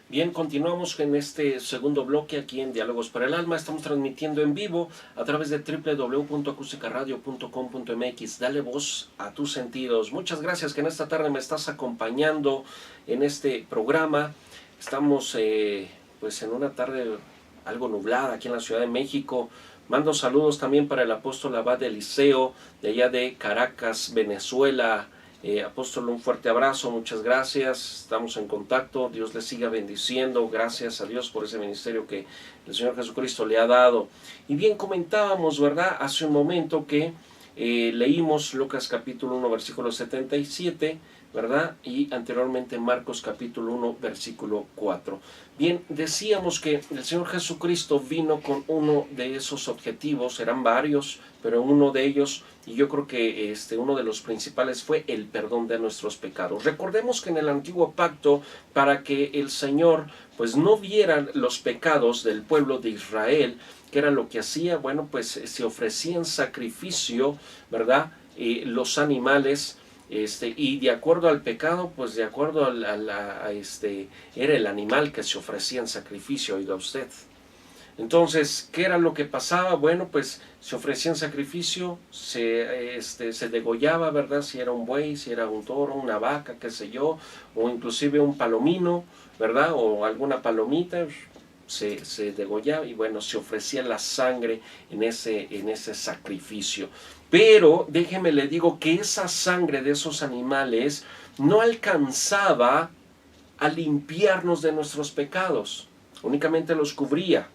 Bien, continuamos en este segundo bloque aquí en Diálogos para el Alma. Estamos transmitiendo en vivo a través de www.acusticaradio.com.mx. Dale voz a tus sentidos. Muchas gracias que en esta tarde me estás acompañando en este programa. Estamos pues en una tarde algo nublada aquí en la Ciudad de México. Mando saludos también para el apóstol Abad Eliseo de allá de Caracas, Venezuela. Apóstol, un fuerte abrazo, muchas gracias, estamos en contacto, Dios le siga bendiciendo, gracias a Dios por ese ministerio que el Señor Jesucristo le ha dado. Y bien, comentábamos, ¿verdad?, hace un momento que leímos Lucas capítulo 1, versículo 77, ¿verdad?, y anteriormente Marcos capítulo 1, versículo 4. Bien, decíamos que el Señor Jesucristo vino con uno de esos objetivos, eran varios, pero uno de ellos, y yo creo que uno de los principales, fue el perdón de nuestros pecados. Recordemos que en el antiguo pacto, para que el Señor pues no viera los pecados del pueblo de Israel, ¿qué era lo que hacía? Bueno, pues se ofrecían sacrificio, ¿verdad? Los animales, y de acuerdo al pecado, pues de acuerdo era el animal que se ofrecía en sacrificio, oiga usted. Entonces, ¿qué era lo que pasaba? Bueno, pues se ofrecía en sacrificio, se degollaba, ¿verdad? Si era un buey, si era un toro, una vaca, qué sé yo, o inclusive un palomino, ¿verdad? O alguna palomita, se degollaba y bueno, se ofrecía la sangre en ese sacrificio. Pero déjeme le digo que esa sangre de esos animales no alcanzaba a limpiarnos de nuestros pecados, únicamente los cubría,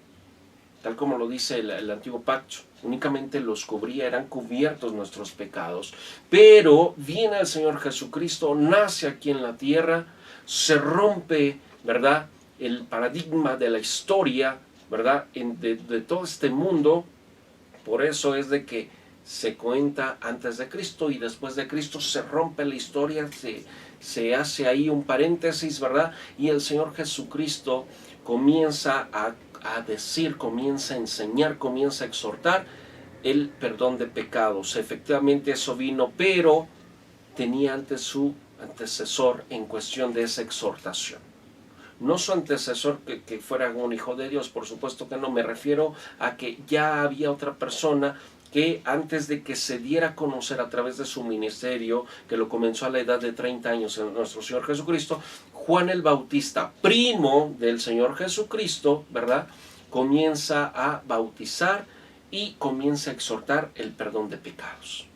tal como lo dice el antiguo pacto, únicamente los cubría, eran cubiertos nuestros pecados. Pero viene el Señor Jesucristo, nace aquí en la tierra, se rompe, ¿verdad?, el paradigma de la historia, ¿verdad?, de todo este mundo. Por eso es de que se cuenta antes de Cristo y después de Cristo, se rompe la historia, se hace ahí un paréntesis, ¿verdad? Y el Señor Jesucristo comienza a decir, comienza a enseñar, comienza a exhortar el perdón de pecados. Efectivamente eso vino, pero tenía antes su antecesor en cuestión de esa exhortación. No su antecesor que fuera un hijo de Dios, por supuesto que no, me refiero a que ya había otra persona que antes de que se diera a conocer a través de su ministerio, que lo comenzó a la edad de 30 años en nuestro Señor Jesucristo, Juan el Bautista, primo del Señor Jesucristo, ¿verdad?, comienza a bautizar y comienza a exhortar el perdón de pecados.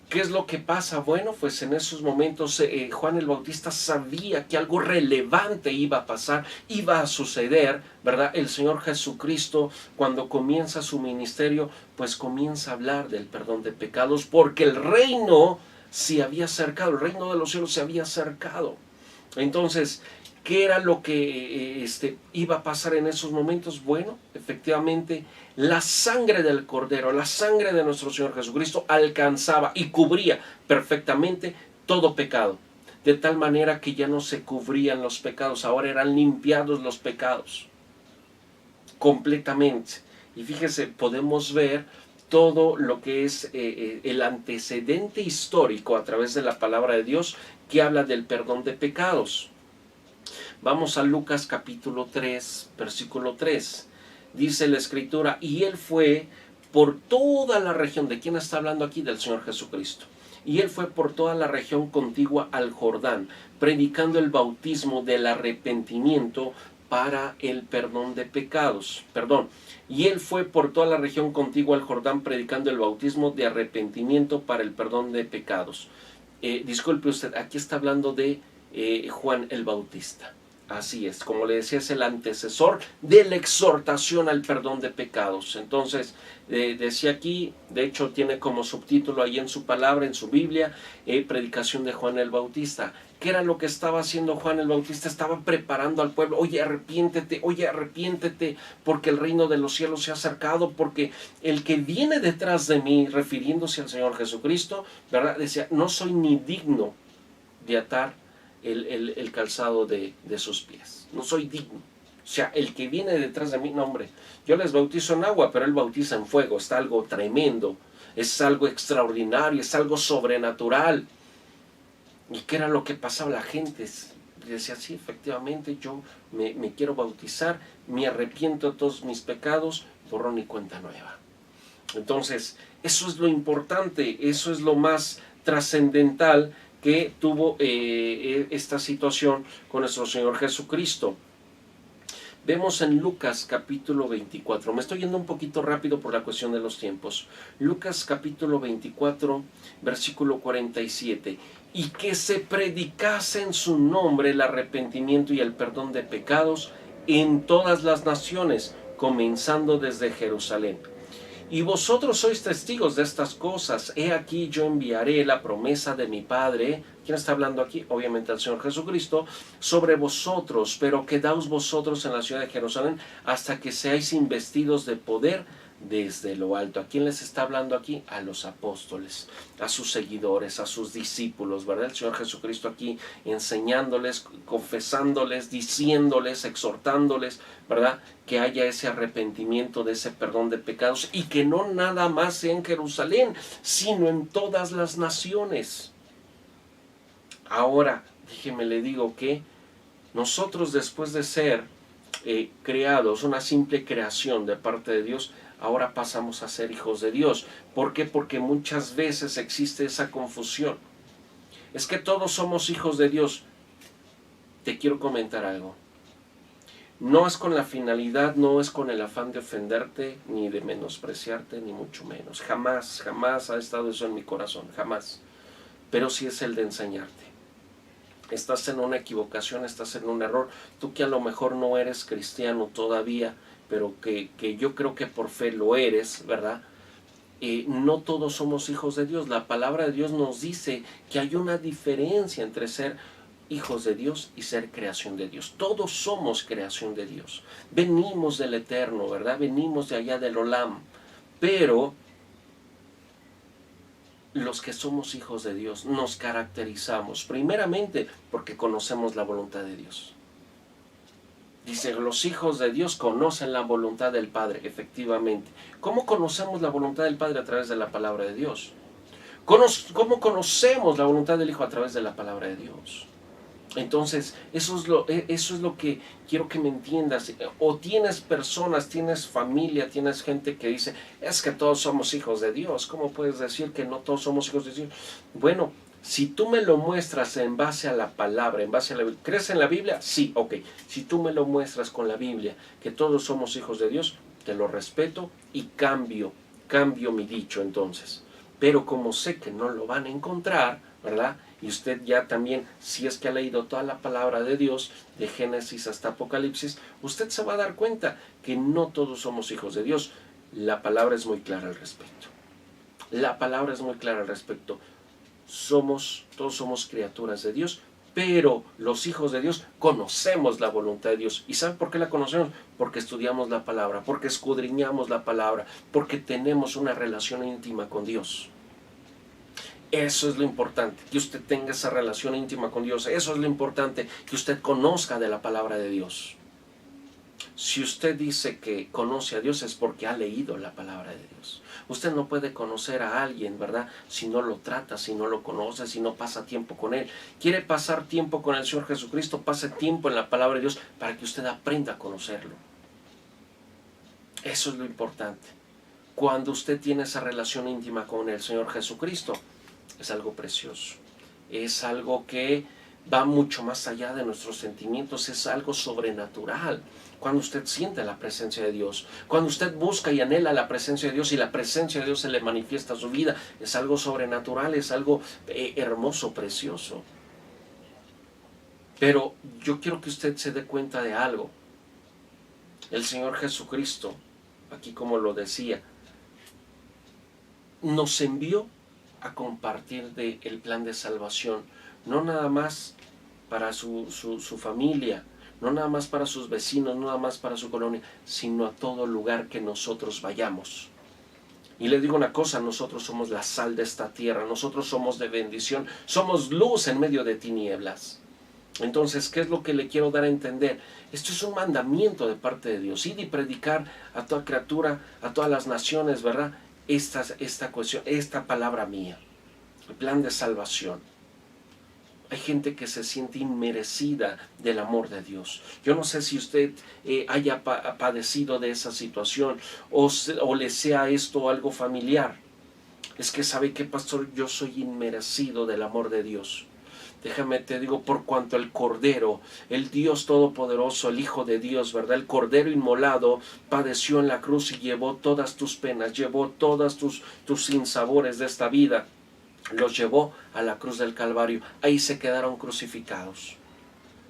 ¿Qué es lo que pasa? Bueno, pues en esos momentos Juan el Bautista sabía que algo relevante iba a pasar, iba a suceder, ¿verdad? El Señor Jesucristo, cuando comienza su ministerio, pues comienza a hablar del perdón de pecados, porque el reino se había acercado, el reino de los cielos se había acercado. Entonces, ¿qué era lo que iba a pasar en esos momentos? Bueno, efectivamente, la sangre del Cordero, la sangre de nuestro Señor Jesucristo alcanzaba y cubría perfectamente todo pecado. De tal manera que ya no se cubrían los pecados, ahora eran limpiados los pecados completamente. Y fíjese, podemos ver todo lo que es el antecedente histórico a través de la palabra de Dios que habla del perdón de pecados. Vamos a Lucas capítulo 3, versículo 3. Dice la escritura, y él fue por toda la región. ¿De quién está hablando aquí? Del Señor Jesucristo. Y él fue por toda la región contigua al Jordán, predicando el bautismo del arrepentimiento para el perdón de pecados. Y él fue por toda la región contigua al Jordán, predicando el bautismo de arrepentimiento para el perdón de pecados. Disculpe usted, aquí está hablando de Juan el Bautista. Así es, como le decía, es el antecesor de la exhortación al perdón de pecados. Entonces, decía aquí, de hecho tiene como subtítulo ahí en su palabra, en su Biblia, predicación de Juan el Bautista. ¿Qué era lo que estaba haciendo Juan el Bautista? Estaba preparando al pueblo. Oye, arrepiéntete, porque el reino de los cielos se ha acercado, porque el que viene detrás de mí, refiriéndose al Señor Jesucristo, ¿verdad?, decía, no soy ni digno de atar el calzado de sus pies. No soy digno. O sea, el que viene detrás de mí, no, hombre, yo les bautizo en agua, pero él bautiza en fuego. Está algo tremendo, es algo extraordinario, es algo sobrenatural. ¿Y qué era lo que pasaba? La gente y decía, sí, efectivamente, yo me quiero bautizar, me arrepiento de todos mis pecados, borrón y cuenta nueva. Entonces, eso es lo importante, eso es lo más trascendental que tuvo esta situación con nuestro Señor Jesucristo. Vemos en Lucas capítulo 24, me estoy yendo un poquito rápido por la cuestión de los tiempos. Lucas capítulo 24, versículo 47. Y que se predicase en su nombre el arrepentimiento y el perdón de pecados en todas las naciones, comenzando desde Jerusalén. Y vosotros sois testigos de estas cosas. He aquí yo enviaré la promesa de mi Padre. ¿Quién está hablando aquí? Obviamente el Señor Jesucristo. Sobre vosotros, pero quedaos vosotros en la ciudad de Jerusalén hasta que seáis investidos de poder desde lo alto. ¿A quién les está hablando aquí? A los apóstoles, a sus seguidores, a sus discípulos, ¿verdad? El Señor Jesucristo aquí enseñándoles, confesándoles, diciéndoles, exhortándoles, ¿verdad? Que haya ese arrepentimiento, de ese perdón de pecados, y que no nada más sea en Jerusalén, sino en todas las naciones. Ahora, déjeme le digo que nosotros, después de ser creados, una simple creación de parte de Dios, ahora pasamos a ser hijos de Dios. ¿Por qué? Porque muchas veces existe esa confusión. Es que todos somos hijos de Dios. Te quiero comentar algo. No es con la finalidad, no es con el afán de ofenderte, ni de menospreciarte, ni mucho menos. Jamás, jamás ha estado eso en mi corazón, jamás. Pero sí es el de enseñarte. Estás en una equivocación, estás en un error. Tú que a lo mejor no eres cristiano todavía, pero que yo creo que por fe lo eres, ¿verdad? No todos somos hijos de Dios. La palabra de Dios nos dice que hay una diferencia entre ser hijos de Dios y ser creación de Dios. Todos somos creación de Dios. Venimos del Eterno, ¿verdad? Venimos de allá del Olam. Pero los que somos hijos de Dios nos caracterizamos primeramente porque conocemos la voluntad de Dios. Dice, los hijos de Dios conocen la voluntad del Padre, efectivamente. ¿Cómo conocemos la voluntad del Padre? A través de la palabra de Dios. ¿Cómo conocemos la voluntad del Hijo? A través de la palabra de Dios. Entonces, eso es lo que quiero que me entiendas. O tienes personas, tienes familia, tienes gente que dice, es que todos somos hijos de Dios. ¿Cómo puedes decir que no todos somos hijos de Dios? Bueno, si tú me lo muestras en base a la palabra, en base a la Biblia, ¿crees en la Biblia? Sí, ok. Si tú me lo muestras con la Biblia, que todos somos hijos de Dios, te lo respeto y cambio mi dicho entonces. Pero como sé que no lo van a encontrar, ¿verdad? Y usted ya también, si es que ha leído toda la palabra de Dios, de Génesis hasta Apocalipsis, usted se va a dar cuenta que no todos somos hijos de Dios. La palabra es muy clara al respecto. La palabra es muy clara al respecto. Todos somos criaturas de Dios, pero los hijos de Dios conocemos la voluntad de Dios. ¿Y saben por qué la conocemos? Porque estudiamos la palabra, porque escudriñamos la palabra, porque tenemos una relación íntima con Dios. Eso es lo importante, que usted tenga esa relación íntima con Dios. Eso es lo importante, que usted conozca de la palabra de Dios. Si usted dice que conoce a Dios es porque ha leído la palabra de Dios. Usted no puede conocer a alguien, ¿verdad? Si no lo trata, si no lo conoce, si no pasa tiempo con Él. Quiere pasar tiempo con el Señor Jesucristo, pase tiempo en la palabra de Dios para que usted aprenda a conocerlo. Eso es lo importante. Cuando usted tiene esa relación íntima con el Señor Jesucristo, es algo precioso. Es algo que va mucho más allá de nuestros sentimientos, es algo sobrenatural. Cuando usted siente la presencia de Dios, cuando usted busca y anhela la presencia de Dios y la presencia de Dios se le manifiesta a su vida, es algo sobrenatural, es algo hermoso, precioso. Pero yo quiero que usted se dé cuenta de algo. El Señor Jesucristo, aquí como lo decía, nos envió a compartir el plan de salvación, no nada más para su familia, no nada más para sus vecinos, no nada más para su colonia, sino a todo lugar que nosotros vayamos. Y le digo una cosa, nosotros somos la sal de esta tierra, nosotros somos de bendición, somos luz en medio de tinieblas. Entonces, ¿qué es lo que le quiero dar a entender? Esto es un mandamiento de parte de Dios, ir y predicar a toda criatura, a todas las naciones, ¿verdad? Esta cuestión, esta palabra mía, el plan de salvación. Hay gente que se siente inmerecida del amor de Dios. Yo no sé si usted haya padecido de esa situación o le sea esto algo familiar. Es que sabe que, pastor, yo soy inmerecido del amor de Dios. Déjame te digo, por cuanto el Cordero, el Dios Todopoderoso, el Hijo de Dios, ¿verdad? El Cordero inmolado padeció en la cruz y llevó todas tus penas, llevó todas tus sinsabores de esta vida. Los llevó a la cruz del Calvario. Ahí se quedaron crucificados.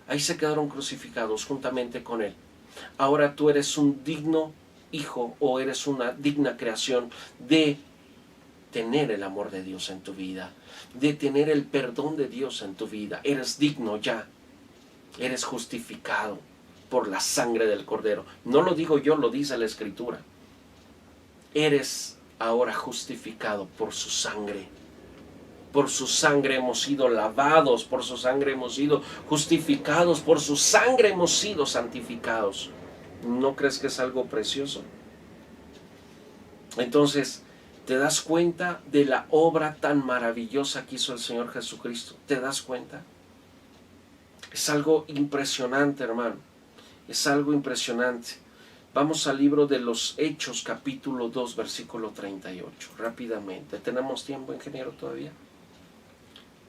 Ahí se quedaron crucificados juntamente con Él. Ahora tú eres un digno hijo o eres una digna creación de tener el amor de Dios en tu vida, de tener el perdón de Dios en tu vida. Eres digno ya. Eres justificado por la sangre del Cordero. No lo digo yo, lo dice la Escritura. Eres ahora justificado por su sangre. Por su sangre hemos sido lavados, por su sangre hemos sido justificados, por su sangre hemos sido santificados. ¿No crees que es algo precioso? Entonces, ¿te das cuenta de la obra tan maravillosa que hizo el Señor Jesucristo? ¿Te das cuenta? Es algo impresionante, hermano. Es algo impresionante. Vamos al libro de los Hechos, capítulo 2, versículo 38. Rápidamente. ¿Tenemos tiempo, ingeniero, todavía?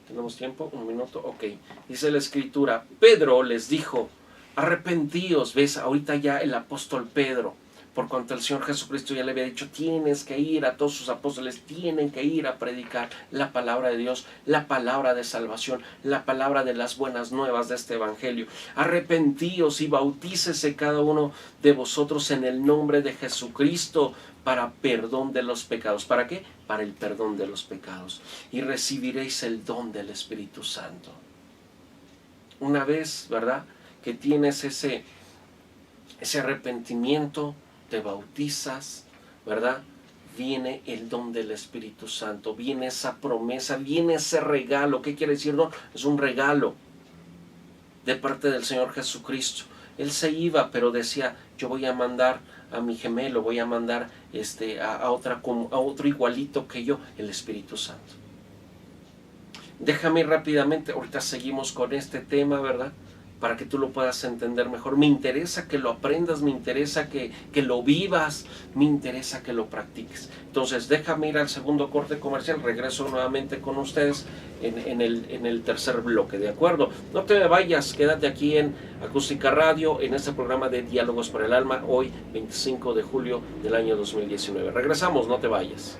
¿Tenemos tiempo? ¿Un minuto? Ok. Dice la Escritura, Pedro les dijo, arrepentíos. ¿Ves? Ahorita ya el apóstol Pedro, por cuanto el Señor Jesucristo ya le había dicho, tienes que ir a todos sus apóstoles, tienen que ir a predicar la palabra de Dios, la palabra de salvación, la palabra de las buenas nuevas de este evangelio. Arrepentíos y bautícese cada uno de vosotros en el nombre de Jesucristo para perdón de los pecados. ¿Para qué? Para el perdón de los pecados. Y recibiréis el don del Espíritu Santo. Una vez, ¿verdad?, que tienes ese arrepentimiento, te bautizas, ¿verdad? Viene el don del Espíritu Santo, viene esa promesa, viene ese regalo. ¿Qué quiere decir don? Es un regalo de parte del Señor Jesucristo. Él se iba, pero decía, yo voy a mandar a mi gemelo, voy a mandar a otro igualito que yo, el Espíritu Santo. Déjame rápidamente, ahorita seguimos con este tema, ¿verdad?, para que tú lo puedas entender mejor. Me interesa que lo aprendas, me interesa que lo vivas, me interesa que lo practiques. Entonces déjame ir al segundo corte comercial, regreso nuevamente con ustedes en el tercer bloque, ¿de acuerdo? No te vayas, quédate aquí en Acústica Radio, en este programa de Diálogos para el Alma, hoy 25 de julio del año 2019. Regresamos, no te vayas.